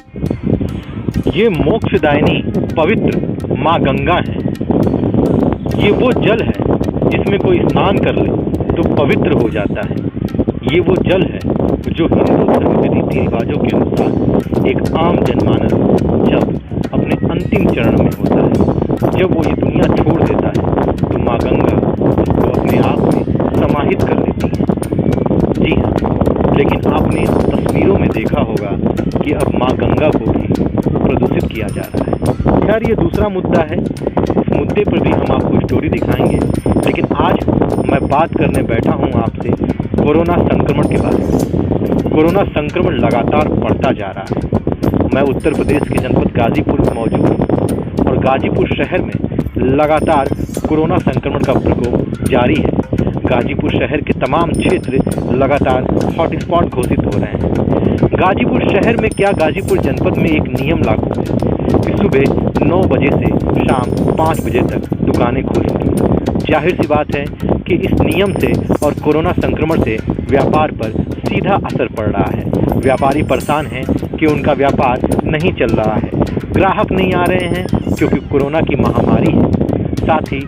ये मोक्षदायिनी पवित्र माँ गंगा है। ये वो जल है जिसमें कोई स्नान कर ले तो पवित्र हो जाता है। ये वो जल है जो हिंदू धर्म के रीति रिवाजों के अनुसार एक आम जनमानस जब अपने अंतिम चरण में होता है, जब वो ये दुनिया छोड़ देता है, तो माँ गंगा उसको अपने आप में समाहित कर लेती है। जी हाँ, लेकिन आपने तस्वीरों में देखा होगा कि अब माँ गंगा को भी प्रदूषित किया जा रहा है। खैर, ये दूसरा मुद्दा है, इस मुद्दे पर भी हम आपको स्टोरी दिखाएंगे। लेकिन आज मैं बात करने बैठा हूँ आपसे कोरोना संक्रमण के बारे में। कोरोना संक्रमण लगातार बढ़ता जा रहा है। मैं उत्तर प्रदेश के जनपद गाजीपुर में मौजूद हूँ और गाजीपुर शहर में लगातार कोरोना संक्रमण का प्रकोप जारी है। गाजीपुर शहर के तमाम क्षेत्र लगातार हॉटस्पॉट घोषित हो रहे हैं। गाजीपुर शहर में क्या, गाजीपुर जनपद में एक नियम लागू है कि सुबह 9 बजे से शाम 5 बजे तक दुकानें खुलेंगी। जाहिर सी बात है कि इस नियम से और कोरोना संक्रमण से व्यापार पर सीधा असर पड़ रहा है। व्यापारी परेशान हैं कि उनका व्यापार नहीं चल रहा है, ग्राहक नहीं आ रहे हैं क्योंकि कोरोना की महामारी है। साथ ही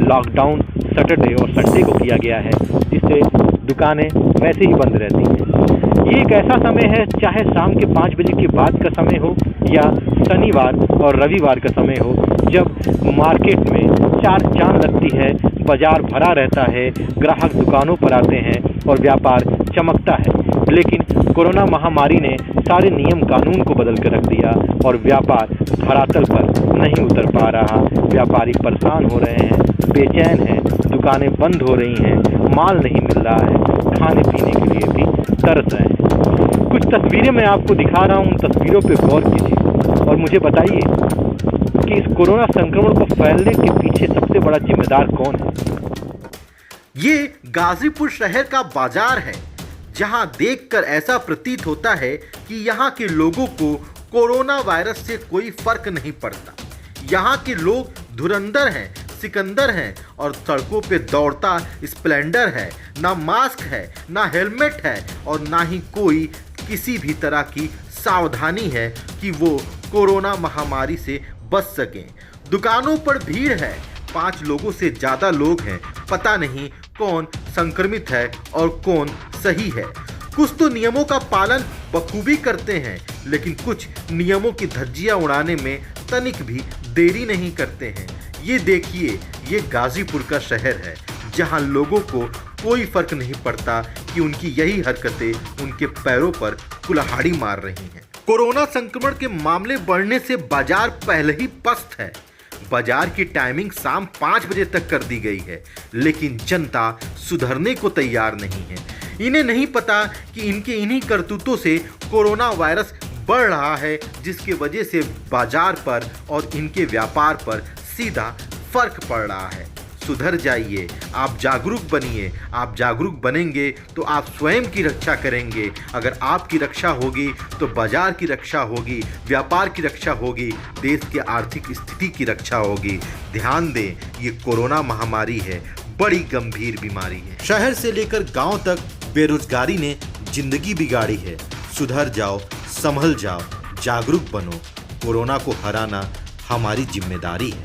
लॉकडाउन सैटरडे और संडे को किया गया है, जिससे दुकानें वैसे ही बंद रहती हैं। ये एक ऐसा समय है, चाहे शाम के 5 बजे के बाद का समय हो या शनिवार और रविवार का समय हो, जब मार्केट में चार चांद लगती है, बाजार भरा रहता है, ग्राहक दुकानों पर आते हैं और व्यापार चमकता है। लेकिन कोरोना महामारी ने सारे नियम कानून को बदल कर रख दिया और व्यापार धरातल पर नहीं उतर पा रहा। व्यापारी परेशान हो रहे हैं, बेचैन हैं, दुकानें बंद हो रही हैं, माल नहीं मिल रहा है, खाने पीने के लिए भी तरस रहे हैं। कुछ तस्वीरें मैं आपको दिखा रहा हूँ, उन तस्वीरों पर गौर कीजिए और मुझे बताइए कि इस कोरोना संक्रमण को फैलने के पीछे सबसे बड़ा जिम्मेदार कौन है। ये गाजीपुर शहर का बाजार है, जहां देखकर ऐसा प्रतीत होता है कि यहाँ के लोगों को कोरोना वायरस से कोई फर्क नहीं पड़ता। यहाँ के लोग धुरंधर हैं, सिकंदर हैं और सड़कों पे दौड़ता स्प्लेंडर है। ना मास्क है, ना हेलमेट है और ना ही कोई किसी भी तरह की सावधानी है कि वो कोरोना महामारी से बच सकें। दुकानों पर भीड़ है, 5 लोगों से ज़्यादा लोग हैं, पता नहीं कौन संक्रमित है और कौन सही है। कुछ तो नियमों का पालन बखूबी करते हैं, लेकिन कुछ नियमों की धज्जियां उड़ाने में तनिक भी देरी नहीं करते हैं। ये देखिए, ये गाजीपुर का शहर है, जहां लोगों को कोई फर्क नहीं पड़ता कि उनकी यही हरकतें उनके पैरों पर कुल्हाड़ी मार रही हैं। कोरोना संक्रमण के मामले बढ़ने से बाजार पहले ही पस्त है। बाजार की टाइमिंग शाम 5 बजे तक कर दी गई है, लेकिन जनता सुधरने को तैयार नहीं है। इन्हें नहीं पता कि इनके इन्हीं करतूतों से कोरोना वायरस बढ़ रहा है, जिसकी वजह से बाजार पर और इनके व्यापार पर सीधा फर्क पड़ रहा है। सुधर जाइए, आप जागरूक बनिए। आप जागरूक बनेंगे तो आप स्वयं की रक्षा करेंगे। अगर आपकी रक्षा होगी तो बाजार की रक्षा होगी, व्यापार की रक्षा होगी, देश की आर्थिक स्थिति की रक्षा होगी। ध्यान दें, ये कोरोना महामारी है, बड़ी गंभीर बीमारी है। शहर से लेकर गांव तक बेरोजगारी ने जिंदगी बिगाड़ी है। सुधर जाओ, संभल जाओ, जागरूक बनो। कोरोना को हराना हमारी जिम्मेदारी है।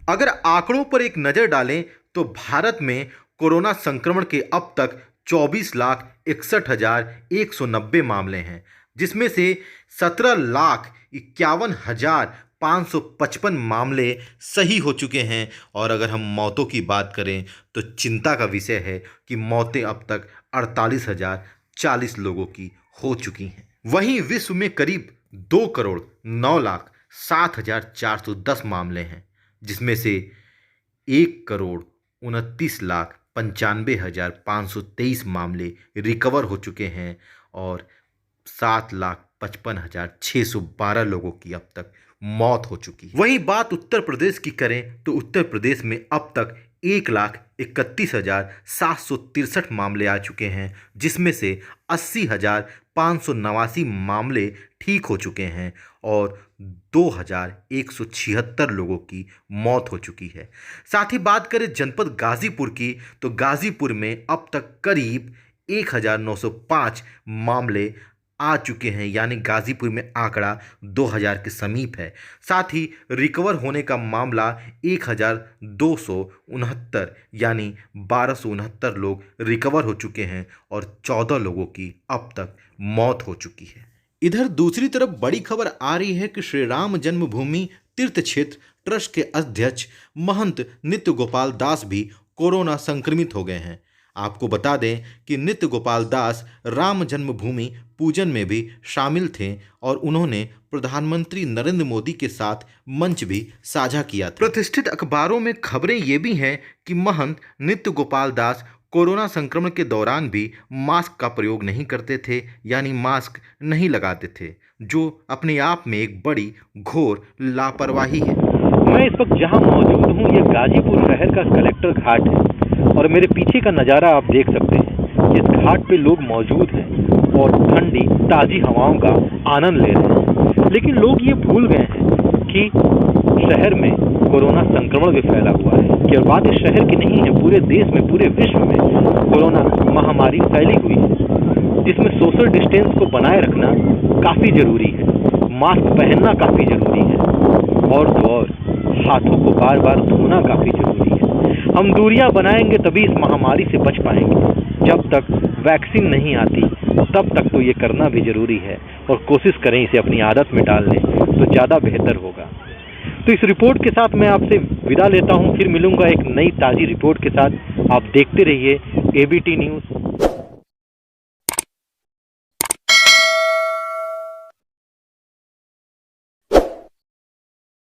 अगर आंकड़ों पर एक नज़र डालें तो भारत में कोरोना संक्रमण के अब तक 24,61,190 मामले हैं, जिसमें से 17,51,555 मामले सही हो चुके हैं। और अगर हम मौतों की बात करें तो चिंता का विषय है कि मौतें अब तक 48,040 लोगों की हो चुकी हैं। वहीं विश्व में करीब 2,09,07,410 मामले हैं, जिसमें से 1,29,95,523 मामले रिकवर हो चुके हैं और 7,55,612 लोगों की अब तक मौत हो चुकी है। वहीं बात उत्तर प्रदेश की करें तो उत्तर प्रदेश में अब तक 1,31,763 मामले आ चुके हैं, जिसमें से 80,589 मामले ठीक हो चुके हैं और 2,176 लोगों की मौत हो चुकी है। साथ ही बात करें जनपद गाजीपुर की तो गाजीपुर में अब तक करीब 1,905 मामले आ चुके हैं, यानी गाजीपुर में आंकड़ा 2000 के समीप है। साथ ही रिकवर होने का मामला 1269 यानी 1269 लोग रिकवर हो चुके हैं और 14 लोगों की अब तक मौत हो चुकी है। इधर दूसरी तरफ बड़ी खबर आ रही है कि श्री राम जन्मभूमि तीर्थ क्षेत्र ट्रस्ट के अध्यक्ष महंत नित्य गोपाल दास भी कोरोना संक्रमित हो गए हैं। आपको बता दें कि नित्य गोपाल दास राम जन्मभूमि पूजन में भी शामिल थे और उन्होंने प्रधानमंत्री नरेंद्र मोदी के साथ मंच भी साझा किया था। प्रतिष्ठित अखबारों में खबरें ये भी हैं कि महंत नित्य गोपाल दास कोरोना संक्रमण के दौरान भी मास्क का प्रयोग नहीं करते थे, यानी मास्क नहीं लगाते थे, जो अपने आप में एक बड़ी घोर लापरवाही है। मैं इस वक्त जहां मौजूद हूं ये गाजीपुर शहर का कलेक्टर घाट है और मेरे पीछे का नज़ारा आप देख सकते हैं। इस घाट पे लोग मौजूद हैं और ठंडी ताज़ी हवाओं का आनंद ले रहे हैं, लेकिन लोग ये भूल गए हैं कि शहर में कोरोना संक्रमण भी फैला हुआ है। कि बात इस शहर की नहीं है, पूरे देश में, पूरे विश्व में कोरोना महामारी फैली हुई है, जिसमें सोशल डिस्टेंस को बनाए रखना काफ़ी ज़रूरी है, मास्क पहनना काफ़ी ज़रूरी है और तो और हाथों को बार बार धोना काफ़ी ज़रूरी है। हम दूरियां बनाएंगे तभी इस महामारी से बच पाएंगे। जब तक वैक्सीन नहीं आती तब तक तो ये करना भी ज़रूरी है और कोशिश करें इसे अपनी आदत में डाल लें तो ज़्यादा बेहतर होगा। तो इस रिपोर्ट के साथ मैं आपसे विदा लेता हूं, फिर मिलूंगा एक नई ताज़ी रिपोर्ट के साथ। आप देखते रहिए ABT न्यूज़।